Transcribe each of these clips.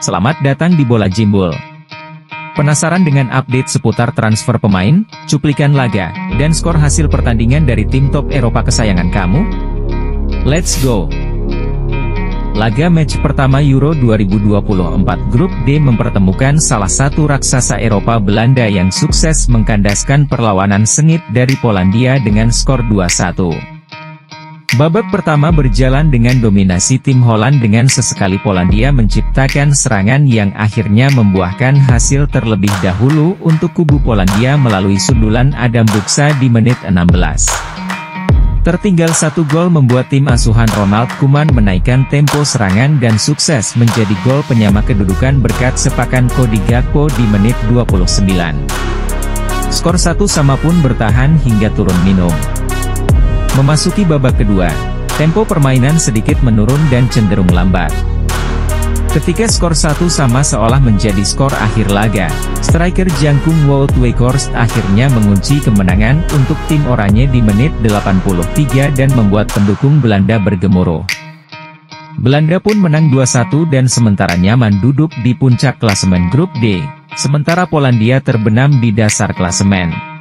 Selamat datang di Bola Jimbul. Penasaran dengan update seputar transfer pemain, cuplikan laga, dan skor hasil pertandingan dari tim top Eropa kesayangan kamu? Let's go! Laga match pertama Euro 2024 Grup D mempertemukan salah satu raksasa Eropa Belanda yang sukses mengkandaskan perlawanan sengit dari Polandia dengan skor 2-1. Babak pertama berjalan dengan dominasi tim Holland dengan sesekali Polandia menciptakan serangan yang akhirnya membuahkan hasil terlebih dahulu untuk kubu Polandia melalui sundulan Adam Buksa di menit 16. Tertinggal satu gol membuat tim asuhan Ronald Koeman menaikkan tempo serangan dan sukses menjadi gol penyama kedudukan berkat sepakan Cody Gakpo di menit 29. Skor 1-1 pun bertahan hingga turun minum. Memasuki babak kedua, tempo permainan sedikit menurun dan cenderung lambat. Ketika skor 1-1 seolah menjadi skor akhir laga, striker Jangkung Wout Weghorst akhirnya mengunci kemenangan untuk tim oranye di menit 83 dan membuat pendukung Belanda bergemuruh. Belanda pun menang 2-1 dan sementara nyaman duduk di puncak klasemen grup D, sementara Polandia terbenam di dasar klasemen.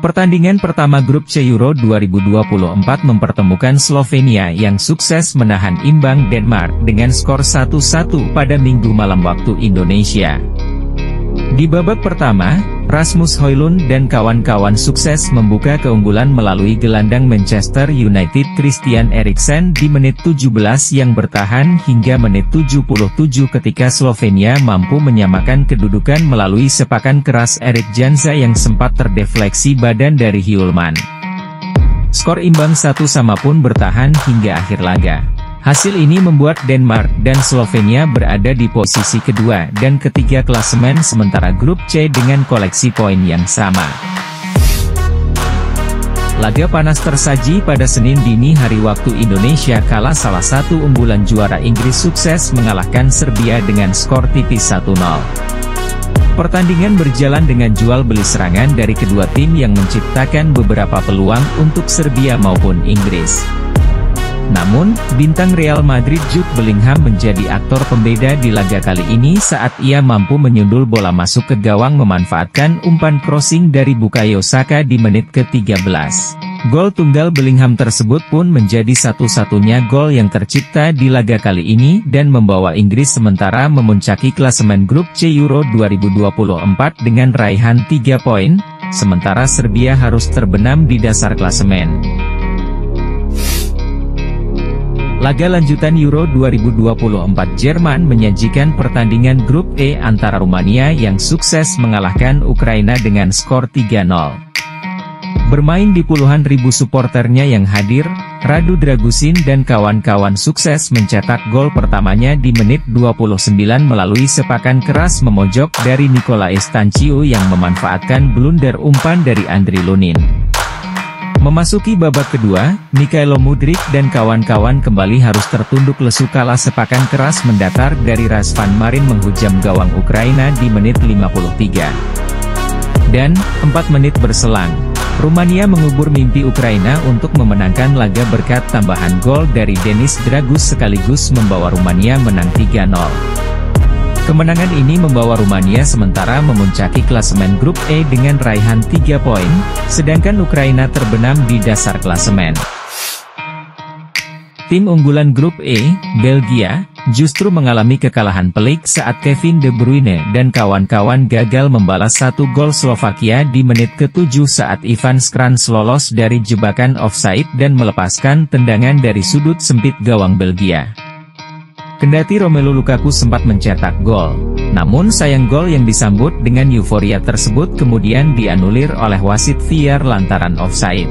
Pertandingan pertama grup C Euro 2024 mempertemukan Slovenia yang sukses menahan imbang Denmark dengan skor 1-1 pada Minggu malam waktu Indonesia. Di babak pertama, Rasmus Højlund dan kawan-kawan sukses membuka keunggulan melalui gelandang Manchester United Christian Eriksen di menit 17 yang bertahan hingga menit 77 ketika Slovenia mampu menyamakan kedudukan melalui sepakan keras Erik Jansa yang sempat terdefleksi badan dari Hjulmand. Skor imbang 1-1 pun bertahan hingga akhir laga. Hasil ini membuat Denmark dan Slovenia berada di posisi kedua dan ketiga klasemen sementara grup C dengan koleksi poin yang sama. Laga panas tersaji pada Senin dini hari waktu Indonesia kala salah satu unggulan juara Inggris sukses mengalahkan Serbia dengan skor tipis 1-0. Pertandingan berjalan dengan jual beli serangan dari kedua tim yang menciptakan beberapa peluang untuk Serbia maupun Inggris. Namun, bintang Real Madrid Jude Bellingham menjadi aktor pembeda di laga kali ini saat ia mampu menyundul bola masuk ke gawang memanfaatkan umpan crossing dari Bukayo Saka di menit ke-13. Gol tunggal Bellingham tersebut pun menjadi satu-satunya gol yang tercipta di laga kali ini dan membawa Inggris sementara memuncaki klasemen grup C Euro 2024 dengan raihan 3 poin, sementara Serbia harus terbenam di dasar klasemen. Laga lanjutan Euro 2024 Jerman menyajikan pertandingan grup E antara Rumania yang sukses mengalahkan Ukraina dengan skor 3-0. Bermain di puluhan ribu suporternya yang hadir, Radu Dragusin dan kawan-kawan sukses mencetak gol pertamanya di menit 29 melalui sepakan keras memojok dari Nicolae Stanciu yang memanfaatkan blunder umpan dari Andriy Lunin. Memasuki babak kedua, Mikhailo Mudryk dan kawan-kawan kembali harus tertunduk lesu kala sepakan keras mendatar dari Razvan Marin menghujam gawang Ukraina di menit 53. Dan, 4 menit berselang, Rumania mengubur mimpi Ukraina untuk memenangkan laga berkat tambahan gol dari Denis Dragus sekaligus membawa Rumania menang 3-0. Kemenangan ini membawa Rumania sementara memuncaki klasemen grup E dengan raihan 3 poin, sedangkan Ukraina terbenam di dasar klasemen. Tim unggulan grup E, Belgia, justru mengalami kekalahan pelik saat Kevin De Bruyne dan kawan-kawan gagal membalas satu gol Slovakia di menit ke-7 saat Ivan Škrans lolos dari jebakan offside dan melepaskan tendangan dari sudut sempit gawang Belgia. Kendati Romelu Lukaku sempat mencetak gol, namun sayang gol yang disambut dengan euforia tersebut kemudian dianulir oleh wasit VAR lantaran offside.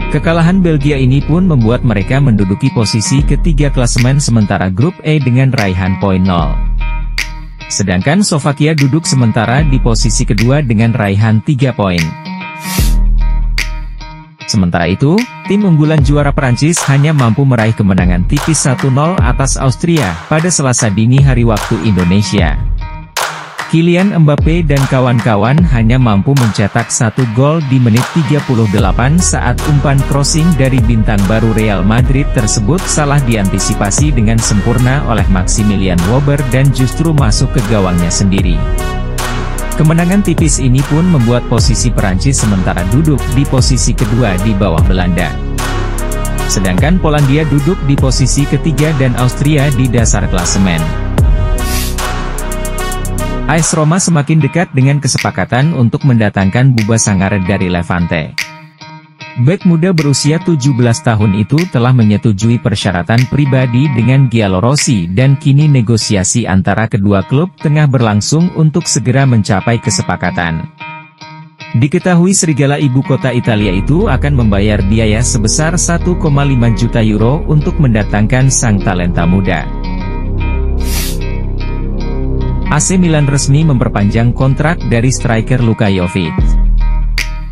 Kekalahan Belgia ini pun membuat mereka menduduki posisi ketiga klasemen sementara grup E dengan raihan poin 0. Sedangkan Slovakia duduk sementara di posisi kedua dengan raihan 3 poin. Sementara itu, tim unggulan juara Prancis hanya mampu meraih kemenangan tipis 1-0 atas Austria pada Selasa dini hari waktu Indonesia. Kylian Mbappe dan kawan-kawan hanya mampu mencetak 1 gol di menit 38 saat umpan crossing dari bintang baru Real Madrid tersebut salah diantisipasi dengan sempurna oleh Maximilian Wöber dan justru masuk ke gawangnya sendiri. Kemenangan tipis ini pun membuat posisi Perancis sementara duduk di posisi kedua di bawah Belanda. Sedangkan Polandia duduk di posisi ketiga dan Austria di dasar klasemen. AS Roma semakin dekat dengan kesepakatan untuk mendatangkan Buba Sangare dari Levante. Bek muda berusia 17 tahun itu telah menyetujui persyaratan pribadi dengan Giallorossi dan kini negosiasi antara kedua klub tengah berlangsung untuk segera mencapai kesepakatan. Diketahui serigala ibu kota Italia itu akan membayar biaya sebesar 1,5 juta euro untuk mendatangkan sang talenta muda. AC Milan resmi memperpanjang kontrak dari striker Luka Jovic.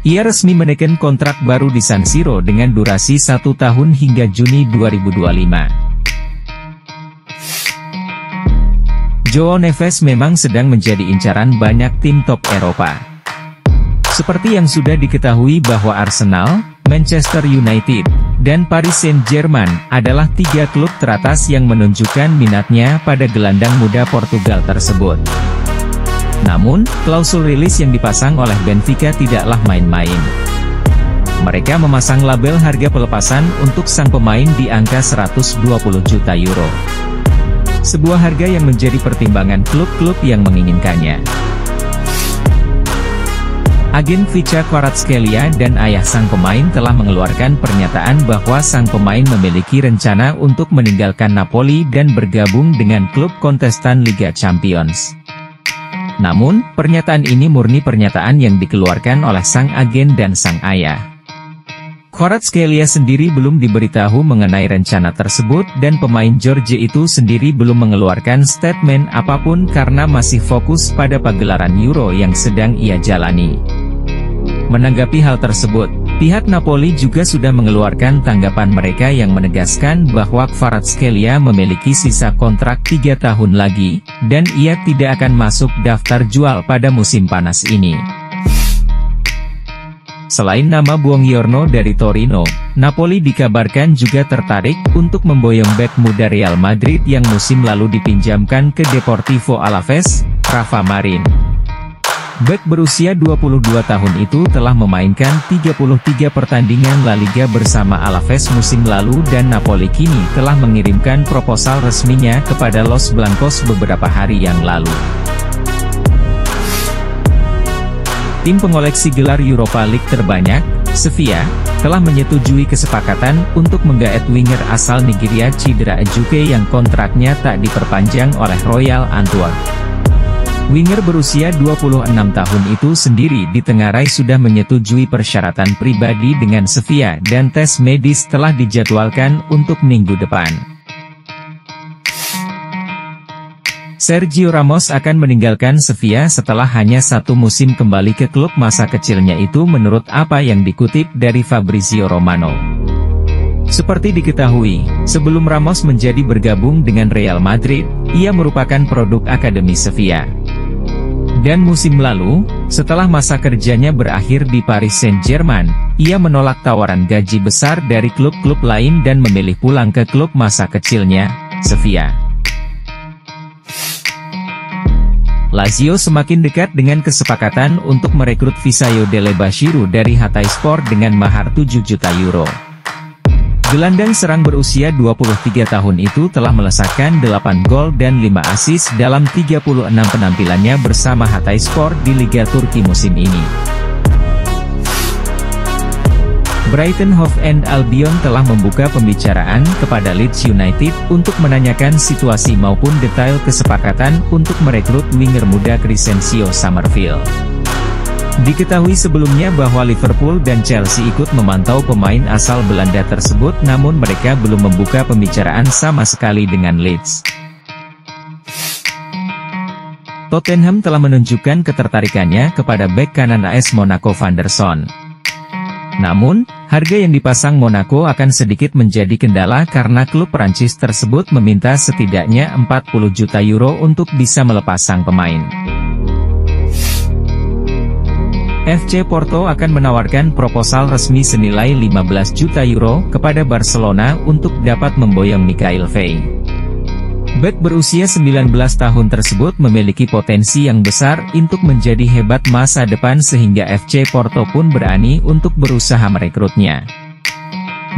Ia resmi menekan kontrak baru di San Siro dengan durasi 1 tahun hingga Juni 2025. João Neves memang sedang menjadi incaran banyak tim top Eropa. Seperti yang sudah diketahui bahwa Arsenal, Manchester United, dan Paris Saint-Germain adalah 3 klub teratas yang menunjukkan minatnya pada gelandang muda Portugal tersebut. Namun, klausul rilis yang dipasang oleh Benfica tidaklah main-main. Mereka memasang label harga pelepasan untuk sang pemain di angka 120 juta euro. Sebuah harga yang menjadi pertimbangan klub-klub yang menginginkannya. Agen Vicha Kvaratskhelia dan ayah sang pemain telah mengeluarkan pernyataan bahwa sang pemain memiliki rencana untuk meninggalkan Napoli dan bergabung dengan klub kontestan Liga Champions. Namun, pernyataan ini murni pernyataan yang dikeluarkan oleh sang agen dan sang ayah. Kvaratskhelia sendiri belum diberitahu mengenai rencana tersebut dan pemain Georgia itu sendiri belum mengeluarkan statement apapun karena masih fokus pada pagelaran Euro yang sedang ia jalani. Menanggapi hal tersebut, pihak Napoli juga sudah mengeluarkan tanggapan mereka yang menegaskan bahwa Kvaratskhelia memiliki sisa kontrak 3 tahun lagi, dan ia tidak akan masuk daftar jual pada musim panas ini. Selain nama Buongiorno dari Torino, Napoli dikabarkan juga tertarik untuk memboyong bek muda Real Madrid yang musim lalu dipinjamkan ke Deportivo Alaves, Rafa Marin. Bek berusia 22 tahun itu telah memainkan 33 pertandingan La Liga bersama Alaves musim lalu dan Napoli kini telah mengirimkan proposal resminya kepada Los Blancos beberapa hari yang lalu. Tim pengoleksi gelar Europa League terbanyak, Sevilla, telah menyetujui kesepakatan untuk menggaet winger asal Nigeria Chidera Ejuke yang kontraknya tak diperpanjang oleh Royal Antwerp. Winger berusia 26 tahun itu sendiri ditengarai sudah menyetujui persyaratan pribadi dengan Sevilla dan tes medis telah dijadwalkan untuk minggu depan. Sergio Ramos akan meninggalkan Sevilla setelah hanya 1 musim kembali ke klub masa kecilnya itu menurut apa yang dikutip dari Fabrizio Romano. Seperti diketahui, sebelum Ramos menjadi bergabung dengan Real Madrid, ia merupakan produk Akademi Sevilla. Dan musim lalu, setelah masa kerjanya berakhir di Paris Saint-Germain, ia menolak tawaran gaji besar dari klub-klub lain dan memilih pulang ke klub masa kecilnya, Sevilla. Lazio semakin dekat dengan kesepakatan untuk merekrut Visayo Dele-Bashiru dari Hatayspor dengan mahar 7 juta euro. Gelandang serang berusia 23 tahun itu telah melesakkan 8 gol dan 5 assist dalam 36 penampilannya bersama Hatayspor di Liga Turki musim ini. Brighton Hove Albion telah membuka pembicaraan kepada Leeds United untuk menanyakan situasi maupun detail kesepakatan untuk merekrut winger muda Crescencio Summerville. Diketahui sebelumnya bahwa Liverpool dan Chelsea ikut memantau pemain asal Belanda tersebut namun mereka belum membuka pembicaraan sama sekali dengan Leeds. Tottenham telah menunjukkan ketertarikannya kepada bek kanan AS Monaco Van der Son. Namun, harga yang dipasang Monaco akan sedikit menjadi kendala karena klub Prancis tersebut meminta setidaknya 40 juta euro untuk bisa melepas sang pemain. FC Porto akan menawarkan proposal resmi senilai 15 juta euro kepada Barcelona untuk dapat memboyong Mikhail Faye. Bek berusia 19 tahun tersebut memiliki potensi yang besar untuk menjadi hebat masa depan sehingga FC Porto pun berani untuk berusaha merekrutnya.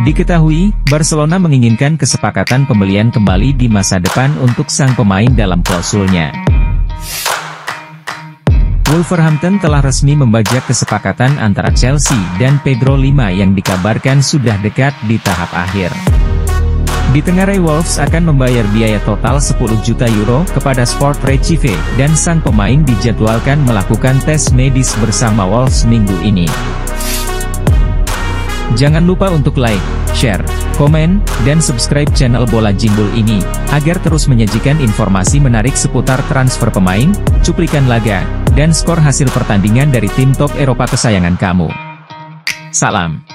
Diketahui, Barcelona menginginkan kesepakatan pembelian kembali di masa depan untuk sang pemain dalam klausulnya. Wolverhampton telah resmi membajak kesepakatan antara Chelsea dan Pedro Lima yang dikabarkan sudah dekat di tahap akhir. Ditengarai Wolves akan membayar biaya total 10 juta euro kepada Sport Recife dan sang pemain dijadwalkan melakukan tes medis bersama Wolves minggu ini. Jangan lupa untuk like, share, komen, dan subscribe channel Bola Jimbul ini, agar terus menyajikan informasi menarik seputar transfer pemain, cuplikan laga, dan skor hasil pertandingan dari tim top Eropa kesayangan kamu. Salam.